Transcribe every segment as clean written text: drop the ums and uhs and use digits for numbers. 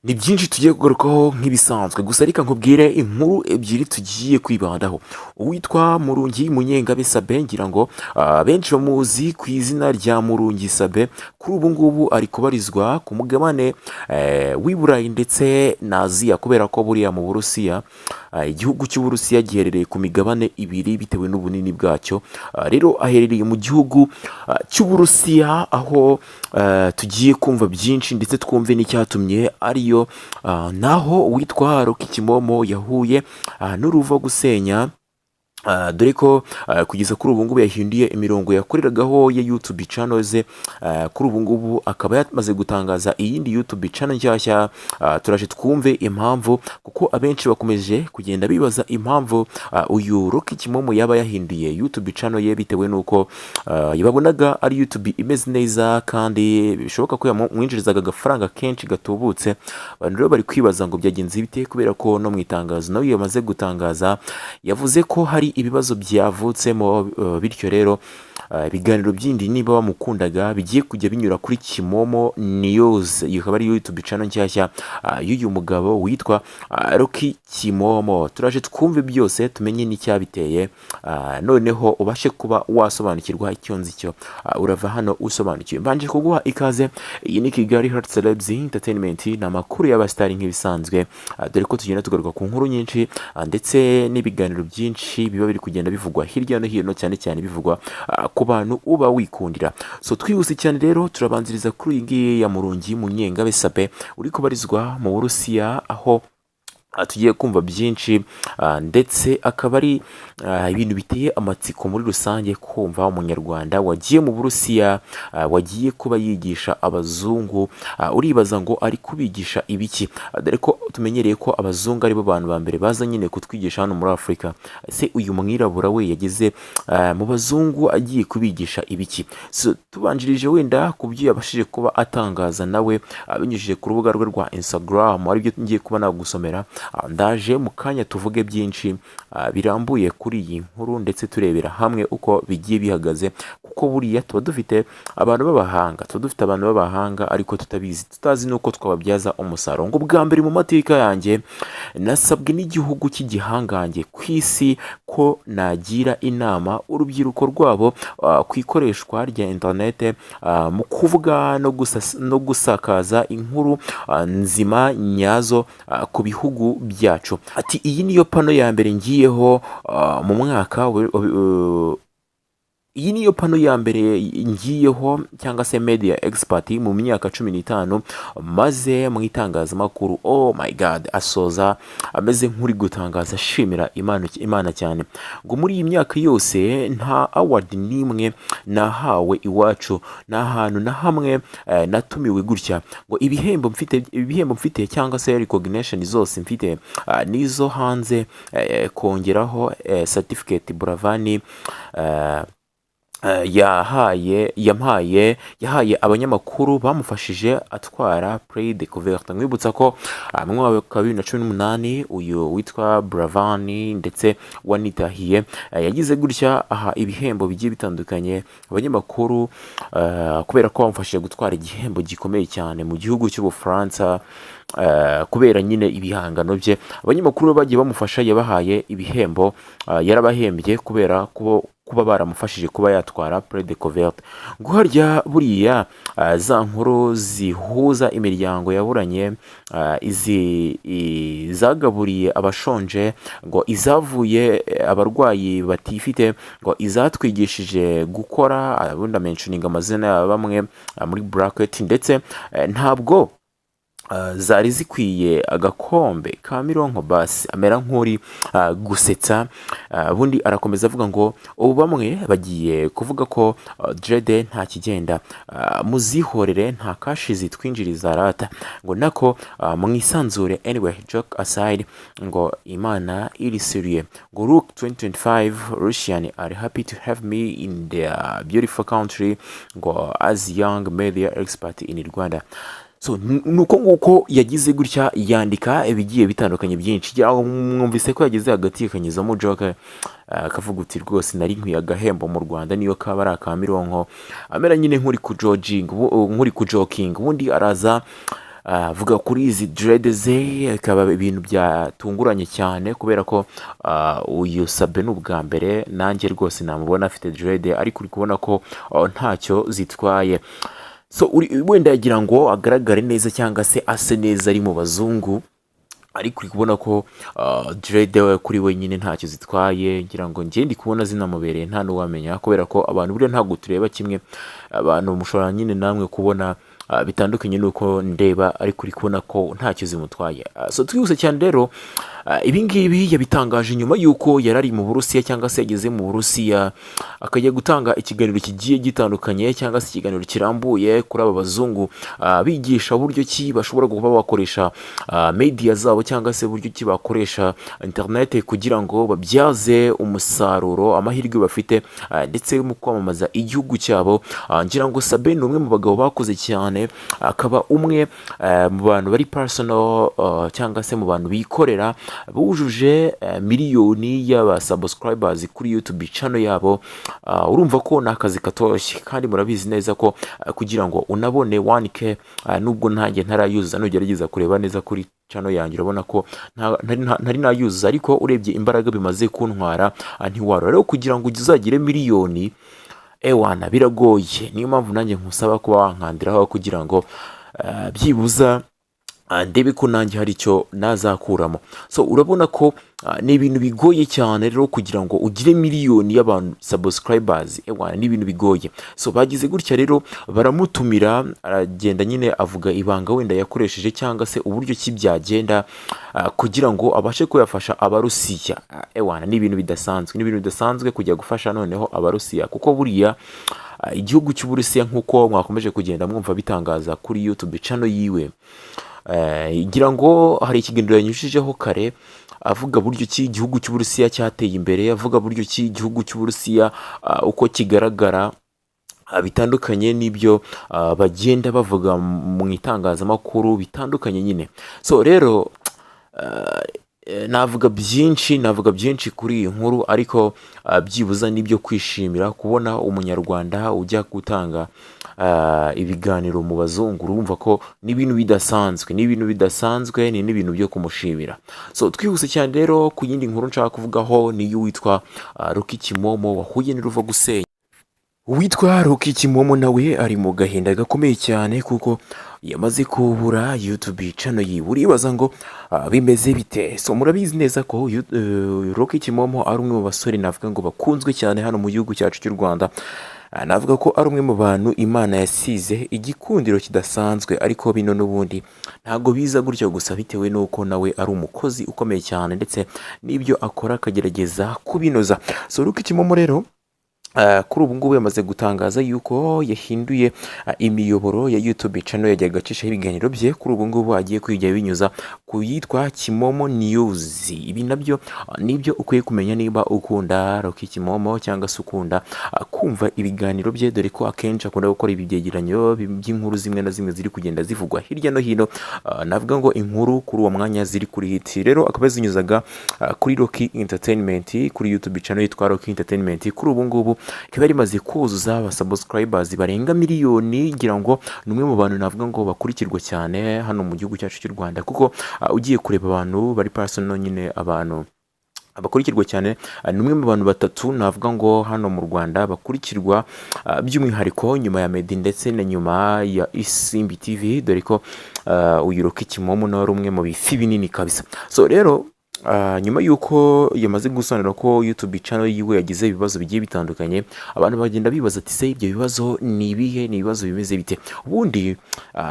Ni byinshi tugiye kugarukaho nk'ibisanzwe gusa reka nkubwire inkuru ebyiri tugiye kwibandaho. Uwitwa Murungi Munyengabe Sabin, ngira ngo benshi bamuzi ku izina rya Murungi Sabin, kuri ubu ngubu ari kubarizwa ku mugabane w'i Burayi ndetse na Aziya, kubera ko buriya mu Burusiya igihugu cy'Uburusiya giherereye ku migabane ibiri bitewe n'ubunini bwacyo. Rero aherereye mu gihugu cy'Uburusiya, aho tugiye kumva byinshi ndetse twumve n'icyatumye ariyo naho witwa Kimomo yahuye n'uruva gusenya. Dore ko kugeza kuri ubu ngubu yahinduye imirongo yakoreragaho ya YouTube channel ze. Kuri ubu ngubu akaba yamaze gutangaza iyindi YouTube channel nshyashya. Turaje twumve impamvu, kuko abenshi bakomeje kugenda bibaza impamvu uyu Kimomo yaba yahinduye YouTube channel ye, bitewe nuko yababonaga ari YouTube imeze neza kandi bishoboka ko yamwinjirizaga agafaranga kenshi gatubutse. Abantu rero bari kwibaza ngo byagenze bite, kubera ko no mu itangazo nawe yamaze gutangaza yavuze ko hari ibibazo byavutsemo, bityo rero ibiganiro byindi niba bamukundaga bigiye kujya binyura kuri Kimomo News. Iyo akaba ari YouTube channel nshyashya y'uyu mugabo witwa Kimomo. Turaje twumve byose tumenye n'icyabiteye, noneho ubashe kuba wasobanukirwa icyo nzi cyo. Urava hano usobanukiwe. Mbanje kuguha ikaze. Iyi ni Kigali Heart Celebs Entertainment, ni amakuru y'abastari nk'ibisanzwe, dore ko tugenda tugaruka ku nkuru nyinshi ndetse n'ibiganiro byinshi biba biri kugenda bivugwa hirya no hino, cyane cyane bivugwa ku bantu uba wikundira. So twihuse cyane rero turabanziriza kuri iyi ngiyi ya Murungi Munyengabe Sabin uri kubarizwa mu Burusiya, aho tugiye kumva byinshi ndetse akaba ari ibintu biteye amatsiko muri rusange kumva umunyarwanda wagiye mu Burusiya, wagiye kuba yigisha abazungu. Uribaza ngo ari kubigisha ibiki, dore ko tumenyereye ko abazungu aribo bantu ba mbere baza nyine kutwigisha hano muri Afurika. Ese uyu mwirabura we yageze mu bazungu agiye kubigisha ibiki? So tubanjirije wenda ku byo yabashije kuba atangaza nawe binyujije ku rubuga rwe rwa Instagram, aribyo ngiye kuba nagusomera. Ndaje mu kanya tuvuge byinshi birambuye kuri iyi nkuru, ndetse turebera hamwe uko bigiye bihagaze, kuko buriya tuba dufite abantu b'abahanga, ariko tutazi nuko twababyaza umusaruro. Ngo bwa mbere mu mateka yanjye nasabwe n'igihugu cy'igihangange ku isi ko nagira inama urubyiruko rwabo ku ikoreshwa rya interinete mu kuvuga no gusakaza inkuru nzima nyazo ku bihugu byacu. Ati iyi niyo pano ya mbere ngiyeho mu mwaka iyi niyo pano ya mbere ngiyeho, cyangwa se media expert mu myaka 15 maze mu itangazamakuru. Oh my god, asoza ameze nk'uri gutangaza ashimira Imana cyane. Ngo muri iyi myaka yose nta award nimwe nahawe iwacu, nta hantu na hamwe natumiwe gutya. Ngo ibihembo mfite cyangwa se recognition zose mfite nizo hanze, kongeraho certificate Buravani yahaye abanyamakuru bamufashije atwara Play Découverte. Mwibutsa ko mu mwaka wa 2018 uyu witwa Buravani ndetse wanitahiye yagize gutya aha ibihembo bigiye bitandukanye abanyamakuru, kubera ko bamufashije gutwara igihembo gikomeye cyane mu gihugu cy'Ubufaransa. Kubera nyine ibihangano bye, abanyamakuru bagiye bamufasha, yabahaye ibihembo, yarabahembye kubera kuba baramufashije kuba yatwara Play Découverte. Ngo harya buriya za nkuru zihuza imiryango yaburanye, izagaburiye abashonje, ngo izavuye abarwayi batifite, ngo izatwigishije gukora, ubundi mentioning amazina ya bamwe muri bracket, ndetse ntabwo zari zikwiye agakombe ka mironko basi. Amera nk'uri gusetsa. Bundi arakomeza avuga ngo ubu bamwe bagiye kuvuga ko Drede nta kigenda, muzihorere nta kashi zitwinjiriza rata, ngo nako mwisanzure. Anyway, joke aside, ngo Imana iri serious. Ngo look 2025 Russian are happy to have me in their beautiful country, ngo as young media expert in Rwanda. So nuko nguko yagize gutya, yandika ibigiye bitandukanye byinshi. Mwumvise ko yagize hagati yakanyizamo joke, akavuga uti rwose nari nkwiye agahembo mu Rwanda niyo kaba ari aka mironko. Amera nyine nk'uri ku joking, ubundi araza avuga kuri izi dread ze, akaba ibintu byatunguranye cyane kubera ko uyu Sabin ni ubwa mbere nanjye rwose namubona afite dread, ariko uri kubona ko ntacyo zitwaye. So wenda yagira ngo agaragare neza cyangwa se ase neza ari mu bazungu, ariko uri kubona ko dread kuri we nyine ntacyo zitwaye. Ngira ngo njye ndi kubona zinamubereye nta n'uwamenya, kubera ko abantu buriya ntabwo tureba kimwe. Abantu mushobora nyine namwe kubona bitandukanye nuko ndeba, ariko uri kubona ko ntacyo zimutwaye. So twihuse cyane rero, ibi ngibi yabitangaje nyuma yuko yarari mu Burusiya cyangwa se yageze mu Burusiya akajya gutanga ikiganiro kigiye gitandukanye cyangwa se ikiganiro kirambuye kuri aba bazungu, bigisha uburyo ki bashobora kuba bakoresha media zabo cyangwa se uburyo ki bakoresha internet kugira ngo babyaze umusaruro amahirwe bafite, ndetse mu kwamamaza igihugu cyabo. Ngira ngo Sabin ni umwe mu bagabo bakoze cyane, akaba umwe mu bantu bari personal cyangwa se mu bantu bikorera bujuje miliyoni y'aba subscribers kuri YouTube channel yabo. Urumva ko ni akazi katoroshye, kandi murabizi neza ko kugira ngo unabone 1k, nubwo ntange ntarayuzuza, nugerageza kureba neza kuri channel yanjye urabona ko ntari nayuzuza, ariko urebye imbaraga bimaze kuntwara ntiwaro rero kugira ngo uzagire miliyoni ewana biragoye. Niyo mpamvu nanjye nkusaba kuba wankandiraho kugira ngo byibuza ndebe ko nanjye hari icyo nazakuramo. So urabona ko ni ibintu bigoye cyane rero kugira ngo ugire miliyoni y'abantu subscribers, ewana ni ibintu bigoye. So bagize gutya rero baramutumira, aragenda nyine avuga ibanga wenda yakoresheje cyangwa se uburyo ki byagenda kugira ngo abashe kuyafasha abarusiya. Ewana ni ibintu bidasanzwe kujya gufasha noneho abarusiya, kuko buriya igihugu cy'Uburusiya nk'uko mwakomeje kugenda mwumva bitangaza kuri YouTube channel yiwe, ngira ngo hari ikiganiro yanyujijeho kare avuga buryo ki igihugu cy'Uburusiya cyateye imbere, avuga buryo ki igihugu cy'Uburusiya uko kigaragara bitandukanye n'ibyo bagenda bavuga mu itangazamakuru bitandukanye nyine. So rero navuga byinshi kuri iyi nkuru, ariko byibuza nibyo kwishimira kubona umunyarwanda ujya gutanga ibiganiro mu bazungu. Urumva ko ni ibintu bidasanzwe, ni n'ibintu byo kumushimira. So twihuse cyane rero ku yindi nkuru nshaka kuvugaho, ni y'uwitwa Rocky Kimomo wahuye n'uruva gusenya. Uwitwa Rocky Kimomo nawe ari mu gahinda gakomeye cyane kuko yamaze kubura YouTube channel yiwe. Uribaza ngo bimeze bite? So murabizi neza ko Rocky Kimomo ari umwe mu basore navuga ngo bakunzwe cyane hano mu gihugu cyacu cy'u Rwanda. Navuga ko ari umwe mu bantu Imana yasize igikundiro kidasanzwe, ariko bino n'ubundi ntago biza gutyo gusa, bitewe nuko nawe ari umukozi ukomeye cyane, ndetse n'ibyo akora akagerageza kubinoza. So Rocky Kimomo rero kuri ubu ngubu yamaze gutangaza yuko yahinduye imiyoboro ya YouTube channel yajyaga acishaho ibiganiro bye. Kuri ubu ngubu agiye kwijya binyuza ku yitwa Kimomo News. Ibi nabyo nibyo ukwiye kumenya niba ukunda Rocky Kimomo cyangwa se ukunda kumva ibiganiro bye, dore ko akenshi akunda gukora ibi byegeranyo by'inkuru zimwe na zimwe ziri kugenda zivugwa hirya no hino. Navuga ngo inkuru kuri uwo mwanya ziri kuri hit, rero akaba zinyuzaga kuri Rocky Entertainment, kuri YouTube channel yitwa Rocky Entertainment. Kuri ubu ngubu ikaba rimaze kuzuza aba subscribers barenga miliyoni. Ngira ngo ni umwe mu bantu navuga ngo bakurikirwa cyane hano mu gihugu cyacu cy'u Rwanda, kuko ugiye kureba abantu bari personal nyine, abantu abakurikirwa cyane, ni umwe mu bantu batatu navuga ngo hano mu Rwanda bakurikirwa by'umwihariko nyuma ya Medi ndetse na nyuma ya Isimbi TV, dore ko uyu Rocky Kimomo nawe ari umwe mu bifi binini kabisa. So rero nyuma yuko yamaze gusobanura ko YouTube channel yiwe yagize ibibazo bigiye bitandukanye, abantu bagenda bibaza ati se ibyo bibazo ni ibihe, ni ibibazo bimeze bite? Ubundi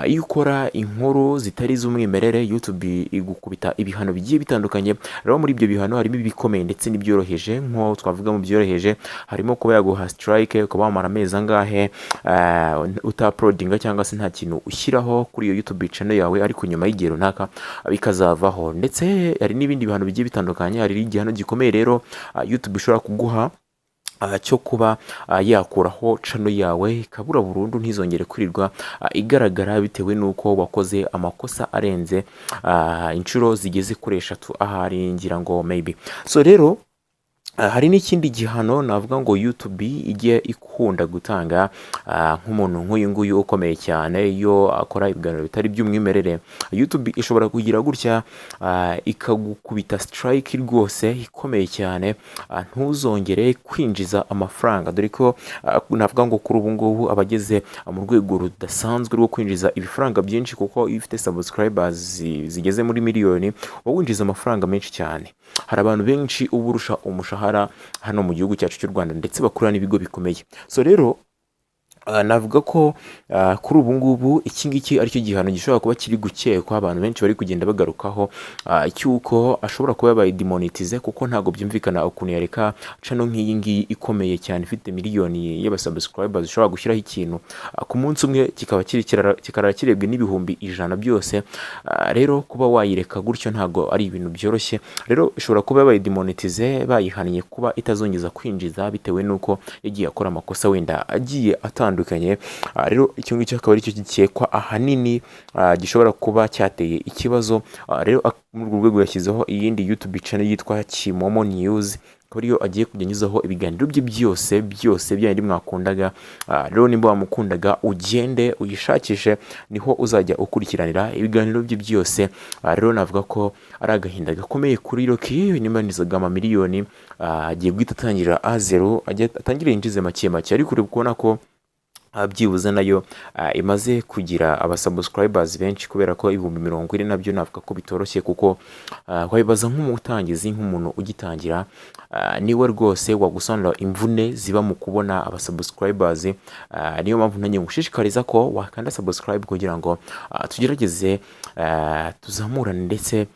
iyo ukora inkuru zitari z'umwimerere, YouTube igukubita ibihano bigiye bitandukanye. Rero muri ibyo bihano harimo ibikomeye ndetse n'ibyoroheje. Nko twavuga mu byoroheje harimo kuba yaguha strike, ukaba wamara amezi angahe utaprodinga cyangwa se nta kintu ushyiraho kuri iyo YouTube channel yawe, ariko nyuma y'igihe runaka bikazavaho. Ndetse hari n'ibindi bihano bigiye bitandukanye. Hari igihano gikomeye rero YouTube ishobora kuguha cyo kuba yakuraho channel yawe ikabura burundu, ntizongere kwirirwa igaragara, bitewe nuko wakoze amakosa arenze inshuro zigeze kuri 3 ahari, ngira ngo maybe. So rero hari n'ikindi gihano navuga ngo YouTube igiye ikunda gutanga nk'umuntu nk'uyu nguyu ukomeye cyane iyo akora ibiganiro bitari by'umwimerere. YouTube ishobora kugira gutya ikagukubita strike rwose ikomeye cyane, ntuzongere kwinjiza amafaranga, dore ko navuga ngo kuri ubu ngubu abageze mu rwego rudasanzwe rwo kwinjiza ibifaranga byinshi, kuko iyo ufite subscribers zigeze muri miliyoni uba winjiza amafaranga menshi cyane. Hari abantu benshi uburusha umushahara hano mu gihugu cyacu cy'u Rwanda, ndetse bakorana n'ibigo bikomeye. So rero navuga ko kuri ubu ngubu iki ngiki aricyo gihano gishobora kuba kiri gukekwa, abantu benshi bari kugenda bagarukaho, cyuko ashobora kuba yabaye demonetize, kuko ntago byumvikana ukuntu yareka channel nk'iyi ngiyi ikomeye cyane ifite miliyoni y'abasubscribers ushobora gushyiraho ikintu ku munsi umwe kikaba kikara kirebwe n'ibihumbi 100 byose. Rero kuba wayireka gutyo ntago ari ibintu byoroshye. Rero ishobora kuba yabaye demonetize, bayihaniye kuba itazongeza kwinjiza bitewe nuko yagiye akora amakosa wenda agiye atandukanye. Rero icyo ngicyo akaba aricyo gikekwa ahanini gishobora kuba cyateye ikibazo. Rero muri urwo rwego yashyizeho iyindi YouTube channel yitwa Kimomo News, kuri yo agiye kujya anyuzaho ibiganiro bye byose byandi mwakundaga. Rero nimba wamukundaga ugende uyishakishe, niho uzajya ukurikiranira ibiganiro bye byose. Rero navuga ko ari agahinda gakomeye kuri Rocky, nimba nizaga miliyoni agiye guhita atangira A0, atangira yinjize make ariko uri kubona ko byibuze nayo imaze kugira abasubscribers benshi, kubera ko 40,000 nabyo navuga ko bitoroshye, kuko wabibaza nk'umutangizi, nk'umuntu ugitangira, niwe rwose wagusanura imvune ziba mu kubona abasubscribers. Niyo mpamvu nanjye ngushishikariza ko wakanda subscribe kugira ngo tugerageze tuzamurane, ndetse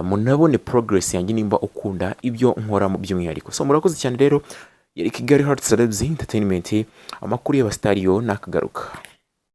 munabone progress yanjye nimba ukunda ibyo nkora mu by'umwihariko. So murakoze cyane rero. Yari Kigali Heart Celebs Entertainment, amakuru y'abastariyo nakagaruka.